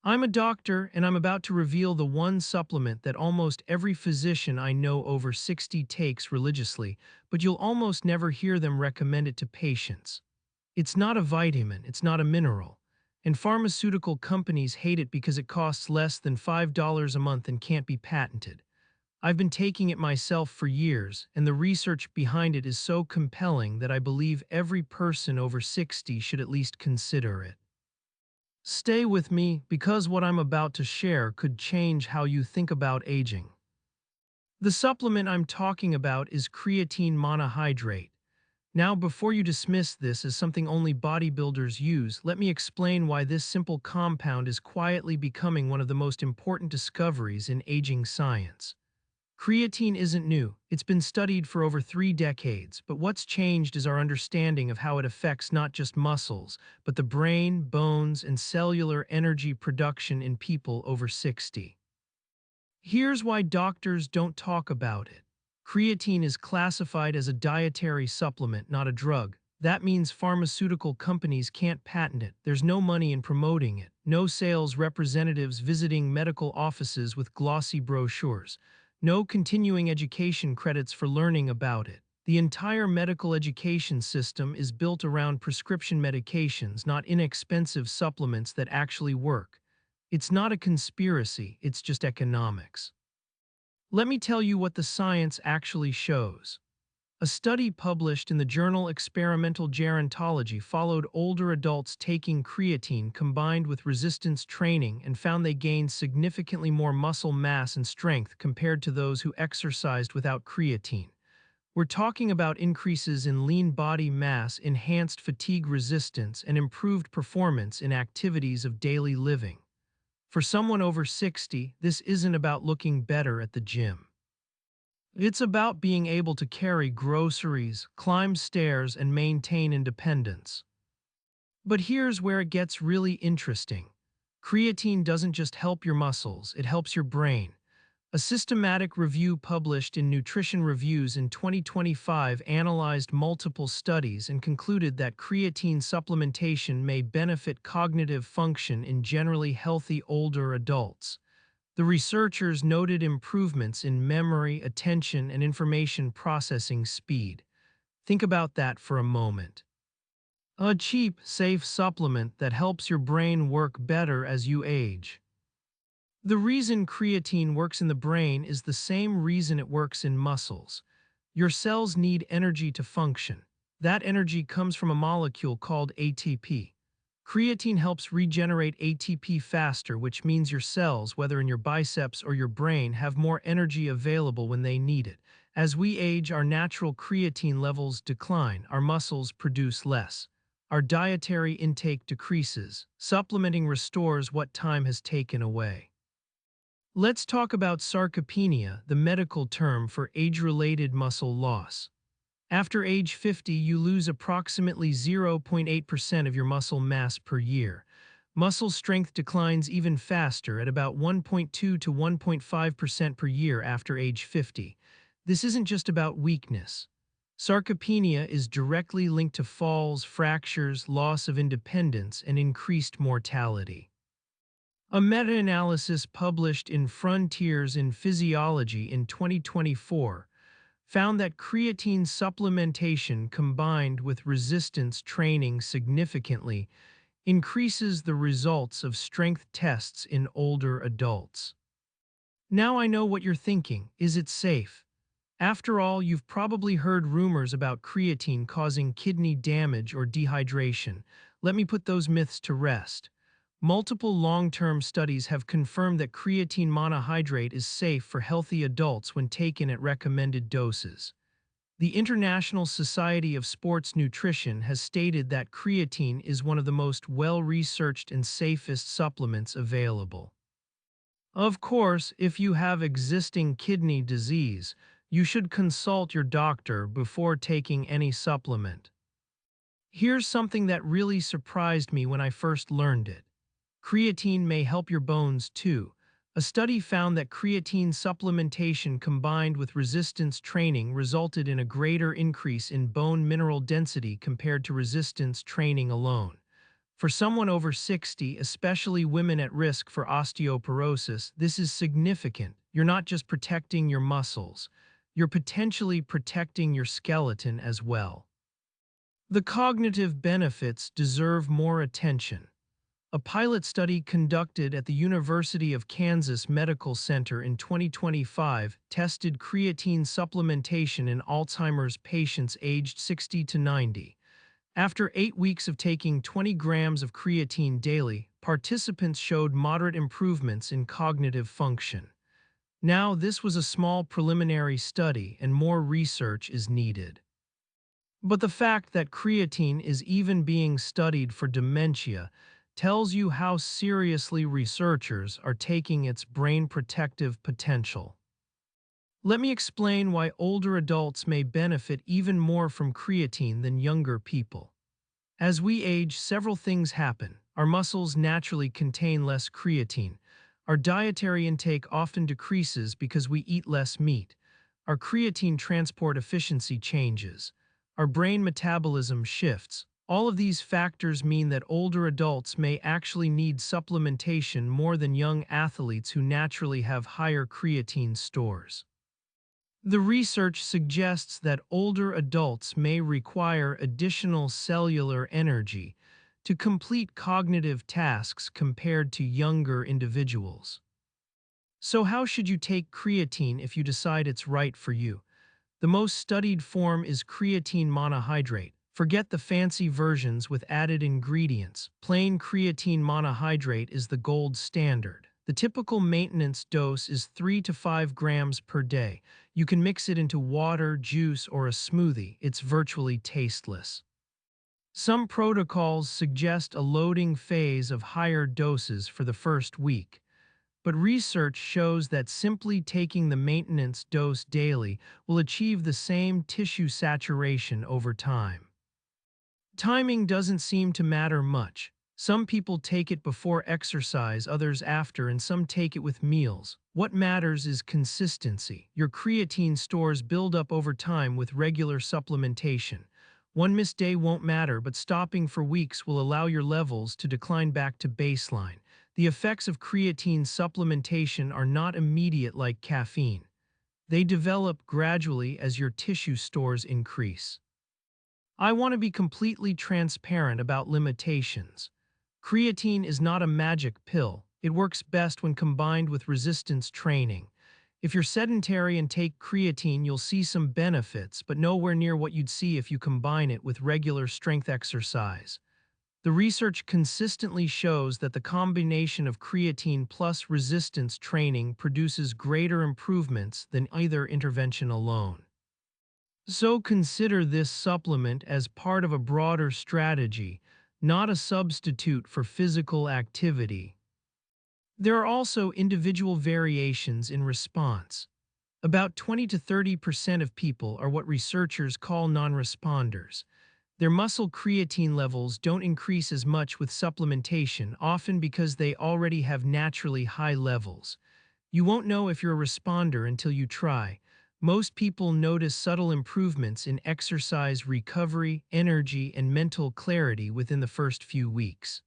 I'm a doctor, and I'm about to reveal the one supplement that almost every physician I know over 60 takes religiously, but you'll almost never hear them recommend it to patients. It's not a vitamin, it's not a mineral. And pharmaceutical companies hate it because it costs less than $5 a month and can't be patented. I've been taking it myself for years, and the research behind it is so compelling that I believe every person over 60 should at least consider it. Stay with me because what I'm about to share could change how you think about aging. The supplement I'm talking about is creatine monohydrate. Now, before you dismiss this as something only bodybuilders use, let me explain why this simple compound is quietly becoming one of the most important discoveries in aging science. Creatine isn't new. It's been studied for over 3 decades, but what's changed is our understanding of how it affects not just muscles, but the brain, bones, and cellular energy production in people over 60. Here's why doctors don't talk about it. Creatine is classified as a dietary supplement, not a drug. That means pharmaceutical companies can't patent it. There's no money in promoting it. No sales representatives visiting medical offices with glossy brochures. No continuing education credits for learning about it. The entire medical education system is built around prescription medications, not inexpensive supplements that actually work. It's not a conspiracy, it's just economics. Let me tell you what the science actually shows. A study published in the journal Experimental Gerontology followed older adults taking creatine combined with resistance training and found they gained significantly more muscle mass and strength compared to those who exercised without creatine. We're talking about increases in lean body mass, enhanced fatigue resistance, and improved performance in activities of daily living. For someone over 60, this isn't about looking better at the gym. It's about being able to carry groceries, climb stairs, and maintain independence. But here's where it gets really interesting. Creatine doesn't just help your muscles, it helps your brain. A systematic review published in Nutrition Reviews in 2025 analyzed multiple studies and concluded that creatine supplementation may benefit cognitive function in generally healthy older adults. The researchers noted improvements in memory, attention, and information processing speed. Think about that for a moment. A cheap, safe supplement that helps your brain work better as you age. The reason creatine works in the brain is the same reason it works in muscles. Your cells need energy to function. That energy comes from a molecule called ATP. Creatine helps regenerate ATP faster, which means your cells, whether in your biceps or your brain, have more energy available when they need it. As we age, our natural creatine levels decline, our muscles produce less. Our dietary intake decreases. Supplementing restores what time has taken away. Let's talk about sarcopenia, the medical term for age-related muscle loss. After age 50, you lose approximately 0.8% of your muscle mass per year. Muscle strength declines even faster at about 1.2 to 1.5% per year after age 50. This isn't just about weakness. Sarcopenia is directly linked to falls, fractures, loss of independence, and increased mortality. A meta-analysis published in Frontiers in Physiology in 2024 found that creatine supplementation combined with resistance training significantly increases the results of strength tests in older adults. Now I know what you're thinking. Is it safe? After all, you've probably heard rumors about creatine causing kidney damage or dehydration. Let me put those myths to rest. Multiple long-term studies have confirmed that creatine monohydrate is safe for healthy adults when taken at recommended doses. The International Society of Sports Nutrition has stated that creatine is one of the most well-researched and safest supplements available. Of course, if you have existing kidney disease, you should consult your doctor before taking any supplement. Here's something that really surprised me when I first learned it. Creatine may help your bones too. A study found that creatine supplementation combined with resistance training resulted in a greater increase in bone mineral density compared to resistance training alone. For someone over 60, especially women at risk for osteoporosis, this is significant. You're not just protecting your muscles, you're potentially protecting your skeleton as well. The cognitive benefits deserve more attention. A pilot study conducted at the University of Kansas Medical Center in 2025 tested creatine supplementation in Alzheimer's patients aged 60 to 90. After 8 weeks of taking 20 grams of creatine daily, participants showed moderate improvements in cognitive function. Now, this was a small preliminary study and more research is needed. But the fact that creatine is even being studied for dementia tells you how seriously researchers are taking its brain protective potential. Let me explain why older adults may benefit even more from creatine than younger people. As we age, several things happen. Our muscles naturally contain less creatine. Our dietary intake often decreases because we eat less meat. Our creatine transport efficiency changes. Our brain metabolism shifts. All of these factors mean that older adults may actually need supplementation more than young athletes who naturally have higher creatine stores. The research suggests that older adults may require additional cellular energy to complete cognitive tasks compared to younger individuals. So how should you take creatine if you decide it's right for you? The most studied form is creatine monohydrate. Forget the fancy versions with added ingredients. Plain creatine monohydrate is the gold standard. The typical maintenance dose is 3 to 5 grams per day. You can mix it into water, juice, or a smoothie. It's virtually tasteless. Some protocols suggest a loading phase of higher doses for the first week, but research shows that simply taking the maintenance dose daily will achieve the same tissue saturation over time. Timing doesn't seem to matter much. Some people take it before exercise, others after, and some take it with meals. What matters is consistency. Your creatine stores build up over time with regular supplementation. One missed day won't matter, but stopping for weeks will allow your levels to decline back to baseline. The effects of creatine supplementation are not immediate like caffeine. They develop gradually as your tissue stores increase. I want to be completely transparent about limitations. Creatine is not a magic pill. It works best when combined with resistance training. If you're sedentary and take creatine, you'll see some benefits, but nowhere near what you'd see if you combine it with regular strength exercise. The research consistently shows that the combination of creatine plus resistance training produces greater improvements than either intervention alone. So consider this supplement as part of a broader strategy, not a substitute for physical activity. There are also individual variations in response. About 20 to 30% of people are what researchers call non-responders. Their muscle creatine levels don't increase as much with supplementation, often because they already have naturally high levels. You won't know if you're a responder until you try. Most people notice subtle improvements in exercise recovery, energy, and mental clarity within the first few weeks.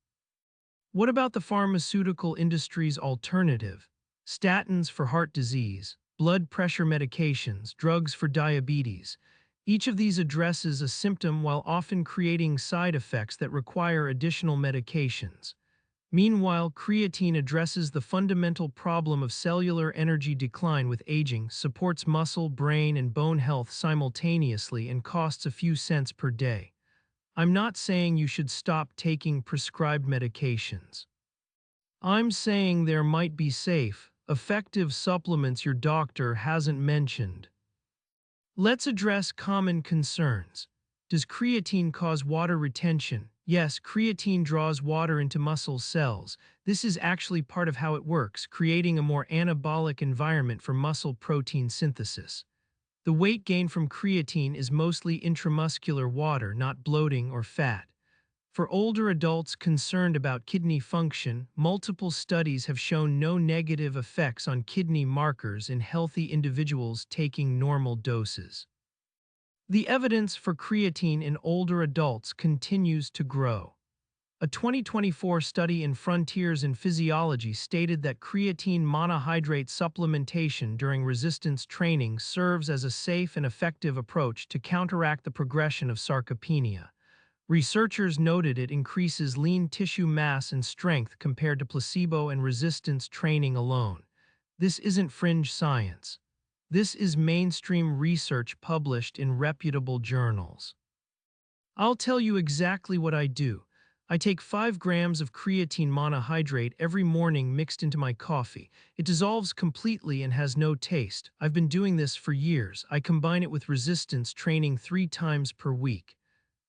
What about the pharmaceutical industry's alternative? Statins for heart disease, blood pressure medications, drugs for diabetes. Each of these addresses a symptom while often creating side effects that require additional medications. Meanwhile, creatine addresses the fundamental problem of cellular energy decline with aging, supports muscle, brain, and bone health simultaneously, and costs a few cents per day. I'm not saying you should stop taking prescribed medications. I'm saying there might be safe, effective supplements your doctor hasn't mentioned. Let's address common concerns. Does creatine cause water retention? Yes, creatine draws water into muscle cells. This is actually part of how it works, creating a more anabolic environment for muscle protein synthesis. The weight gain from creatine is mostly intramuscular water, not bloating or fat. For older adults concerned about kidney function, multiple studies have shown no negative effects on kidney markers in healthy individuals taking normal doses. The evidence for creatine in older adults continues to grow. A 2024 study in Frontiers in Physiology stated that creatine monohydrate supplementation during resistance training serves as a safe and effective approach to counteract the progression of sarcopenia. Researchers noted it increases lean tissue mass and strength compared to placebo and resistance training alone. This isn't fringe science. This is mainstream research published in reputable journals. I'll tell you exactly what I do. I take 5 grams of creatine monohydrate every morning mixed into my coffee. It dissolves completely and has no taste. I've been doing this for years. I combine it with resistance training 3 times per week.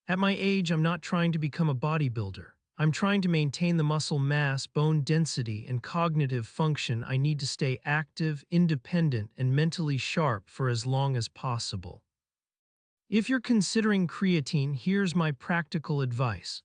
At my age, I'm not trying to become a bodybuilder. I'm trying to maintain the muscle mass, bone density, and cognitive function I need to stay active, independent, and mentally sharp for as long as possible. If you're considering creatine, here's my practical advice.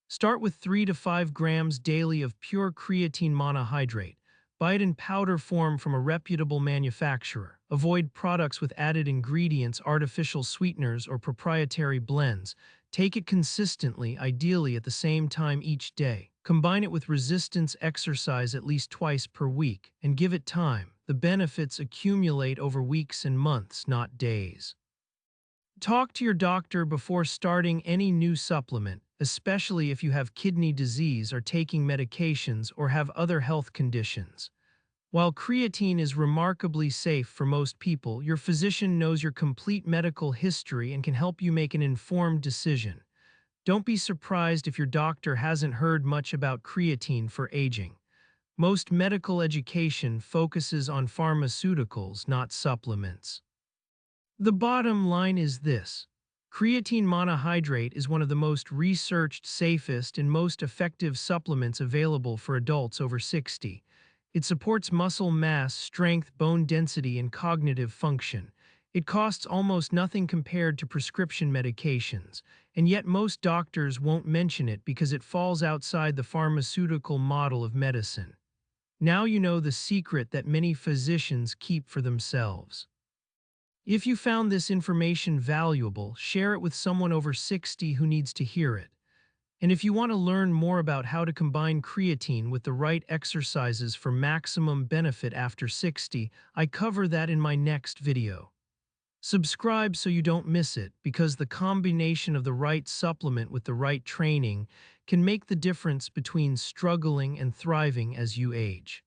Start with 3 to 5 grams daily of pure creatine monohydrate. Buy it in powder form from a reputable manufacturer. Avoid products with added ingredients, artificial sweeteners, or proprietary blends. Take it consistently, ideally at the same time each day. Combine it with resistance exercise at least twice per week, and give it time. The benefits accumulate over weeks and months, not days. Talk to your doctor before starting any new supplement, especially if you have kidney disease, are taking medications, or have other health conditions. While creatine is remarkably safe for most people, your physician knows your complete medical history and can help you make an informed decision. Don't be surprised if your doctor hasn't heard much about creatine for aging. Most medical education focuses on pharmaceuticals, not supplements. The bottom line is this. Creatine monohydrate is one of the most researched, safest, and most effective supplements available for adults over 60. It supports muscle mass, strength, bone density, and cognitive function. It costs almost nothing compared to prescription medications, and yet most doctors won't mention it because it falls outside the pharmaceutical model of medicine. Now you know the secret that many physicians keep for themselves. If you found this information valuable, share it with someone over 60 who needs to hear it. And if you want to learn more about how to combine creatine with the right exercises for maximum benefit after 60, I cover that in my next video. Subscribe so you don't miss it, because the combination of the right supplement with the right training can make the difference between struggling and thriving as you age.